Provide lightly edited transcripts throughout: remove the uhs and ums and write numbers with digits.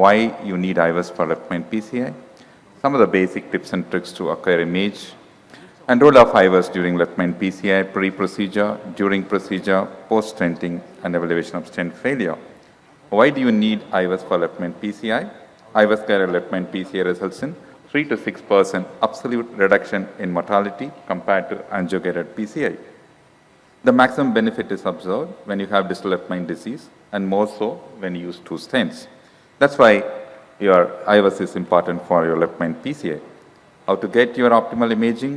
why you need IVUS for left main PCI, some of the basic tips and tricks to acquire image, and role of IVUS during left main PCI, pre-procedure, during procedure, post-stenting, and evaluation of stent failure. Why do you need IVUS for left main PCI? IVUS guided left main PCI results in 3 to 6% absolute reduction in mortality compared to angio-guided PCI. The maximum benefit is observed when you have distal left main disease, and more so when you use 2 stents. That's why your IVUS is important for your left main PCI. How to get your optimal imaging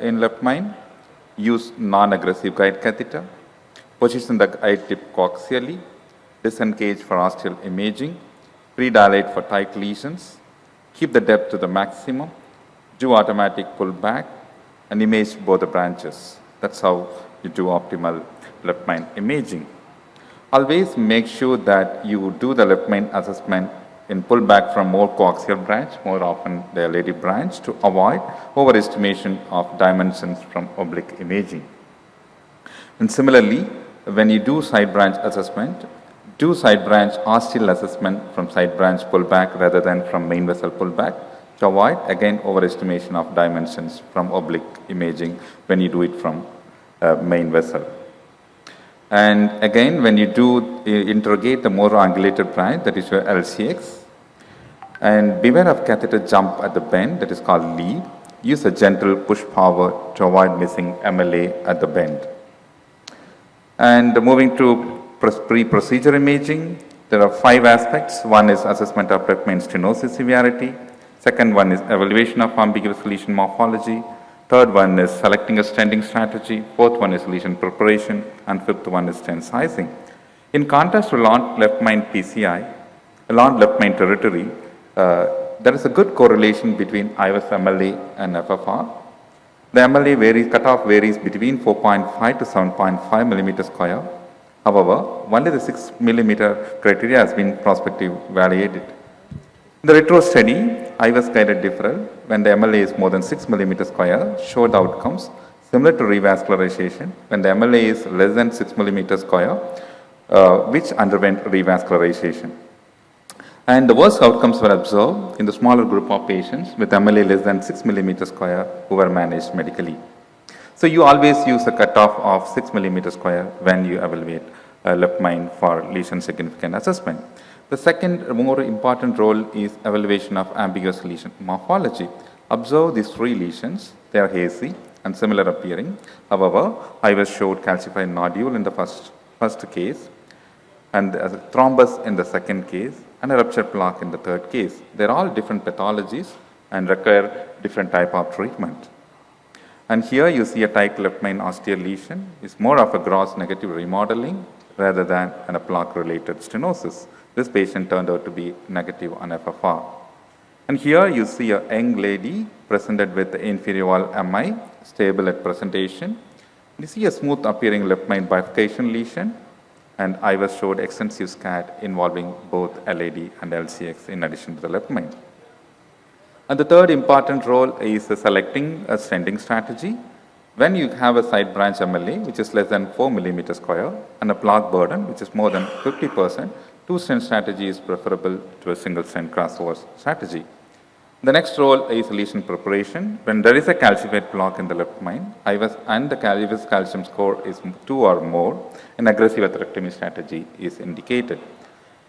in left main? Use non-aggressive guide catheter, position the guide tip coaxially, disengage for ostial imaging, pre-dilate for tight lesions, keep the depth to the maximum, do automatic pullback, and image both the branches. That's how you do optimal left main imaging. Always make sure that you do the left main assessment in pullback from more coaxial branch, more often the LAD branch, to avoid overestimation of dimensions from oblique imaging. And similarly, when you do side branch assessment, do side branch ostial assessment from side branch pullback rather than from main vessel pullback to avoid again overestimation of dimensions from oblique imaging when you do it from main vessel. And again, when you do interrogate the more angulated branch, that is your LCX, and beware of catheter jump at the bend, that is called lead. Use a gentle push forward to avoid missing MLA at the bend. And moving to pre-procedure imaging, there are 5 aspects. One is assessment of left main stenosis severity. Second one is evaluation of ambiguous lesion morphology. Third one is selecting a stenting strategy. Fourth one is lesion preparation. And fifth one is stent sizing. In contrast to long left main PCI, long left main territory, there is a good correlation between IVUS MLA and FFR. The MLA varies, cutoff varies between 4.5 to 7.5 millimeter square. However, only the 6 millimeter criteria has been prospectively validated. In the retro study, IVUS guided deferral, when the MLA is more than 6 millimeter square, showed outcomes similar to revascularization when the MLA is less than 6 millimeter square, which underwent revascularization. And the worst outcomes were observed in the smaller group of patients with MLA less than 6 millimeter square who were managed medically. So you always use a cutoff of 6 millimeter square when you evaluate left main for lesion significant assessment. The second more important role is evaluation of ambiguous lesion morphology. Observe these 3 lesions. They are hazy and similar appearing. However, IVUS showed calcified nodule in the first case, and a thrombus in the second case, and a ruptured plaque in the third case. They're all different pathologies and require different type of treatment. And here you see a tight left main ostial lesion. It's more of a gross negative remodeling rather than a plaque-related stenosis. This patient turned out to be negative on FFR. And here you see a young lady presented with the inferior wall MI, stable at presentation. You see a smooth appearing left main bifurcation lesion, and IVUS showed extensive scat involving both LAD and LCX in addition to the left main. And the third important role is selecting a stenting strategy. When you have a side branch MLA, which is less than 4 millimeter square, and a plaque burden, which is more than 50%, 2 stent strategy is preferable to a single stent crossover strategy. The next role is lesion preparation. When there is a calcified plaque in the left main, IVUS and the IVUS calcium score is 2 or more, an aggressive atherectomy strategy is indicated.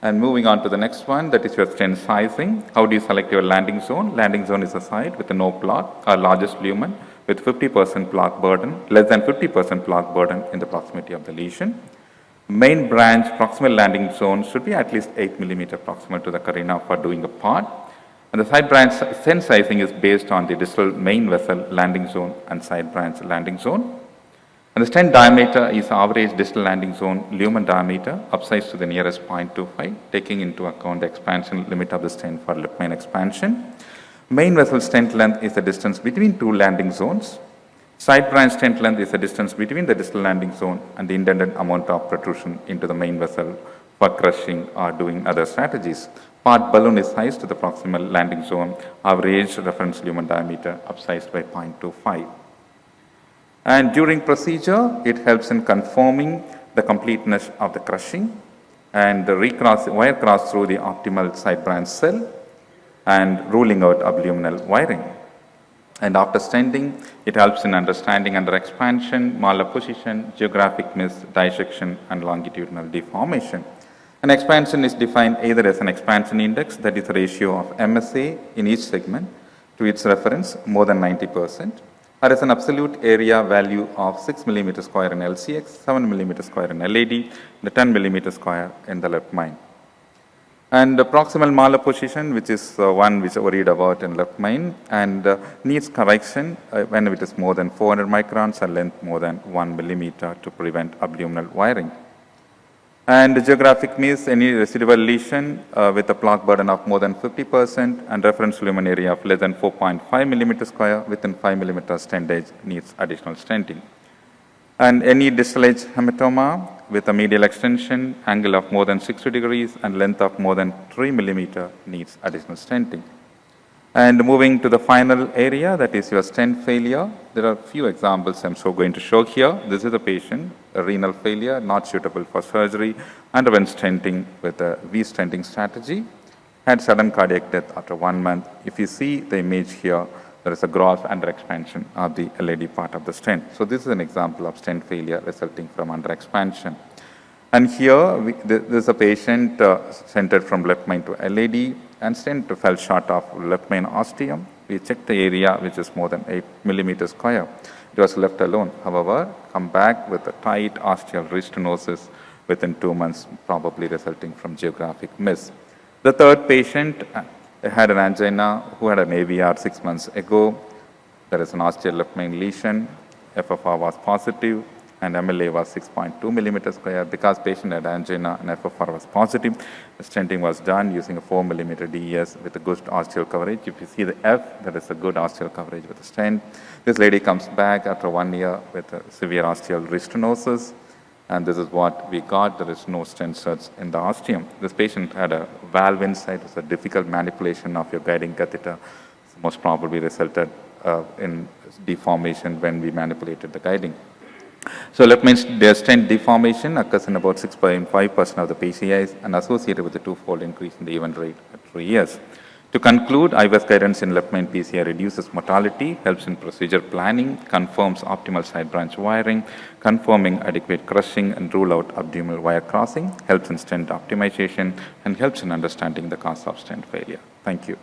And moving on to the next one, that is your stent sizing. How do you select your landing zone? Landing zone is a site with no plaque, or largest lumen with 50% plaque burden, less than 50% plaque burden in the proximity of the lesion. Main branch proximal landing zone should be at least 8 millimeter proximal to the carina for doing a part. And the side branch stent sizing is based on the distal main vessel landing zone and side branch landing zone. And the stent diameter is average distal landing zone lumen diameter upsized to the nearest 0.25, taking into account the expansion limit of the stent for left main expansion. Main vessel stent length is the distance between 2 landing zones. Side branch stent length is the distance between the distal landing zone and the intended amount of protrusion into the main vessel for crushing or doing other strategies. Part balloon is sized to the proximal landing zone, average reference lumen diameter upsized by 0.25. And during procedure, it helps in confirming the completeness of the crushing. and the wire cross through the optimal side branch cell and ruling out abdominal wiring. And after stenting, it helps in understanding under expansion, malposition, geographic miss, dissection, and longitudinal deformation. An expansion is defined either as an expansion index, that is the ratio of MSA in each segment to its reference more than 90%, or as an absolute area value of 6 mm square in LCX, 7 mm square in LAD, and 10 mm square in the left main. And the proximal malposition, which is one which I worried about in left main, and needs correction when it is more than 400 microns and length more than 1 millimeter to prevent abdominal wiring. And geographic miss, any residual lesion with a plaque burden of more than 50% and reference lumen area of less than 4.5 millimeter square within 5 millimeter stentage needs additional stenting. And any distal edge hematoma with a medial extension, angle of more than 60 degrees and length of more than 3 millimeter needs additional stenting. And moving to the final area, that is your stent failure. There are a few examples I'm going to show here. This is a patient, a renal failure, not suitable for surgery, underwent stenting with a V-stenting strategy, had sudden cardiac death after 1 month. If you see the image here, there is a gross under expansion of the LAD part of the stent. So this is an example of stent failure resulting from under expansion. And here, this is a patient centered from left main to LAD, and stent fell short of left main ostium. We checked the area, which is more than 8 millimeters square. It was left alone. However, come back with a tight ostial restenosis within 2 months, probably resulting from geographic miss. The third patient had an angina who had an AVR 6 months ago. There is an ostial left main lesion. FFR was positive and MLA was 6.2 millimeters square. Because patient had angina and FFR was positive, the stenting was done using a 4 millimeter DES with a good ostial coverage. If you see the F, that is a good ostial coverage with the stent. This lady comes back after 1 year with a severe ostial restenosis. And this is what we got. There is no stent inserts in the ostium. This patient had a valve inside. It was a difficult manipulation of your guiding catheter. Most probably resulted in deformation when we manipulated the guiding. So that means the stent deformation occurs in about 6.5% of the PCIs and associated with a twofold increase in the event rate at 3 years. To conclude, IVS guidance in left main PCI reduces mortality, helps in procedure planning, confirms optimal side branch wiring, confirming adequate crushing and rule out abdominal wire crossing, helps in stent optimization, and helps in understanding the cause of stent failure. Thank you.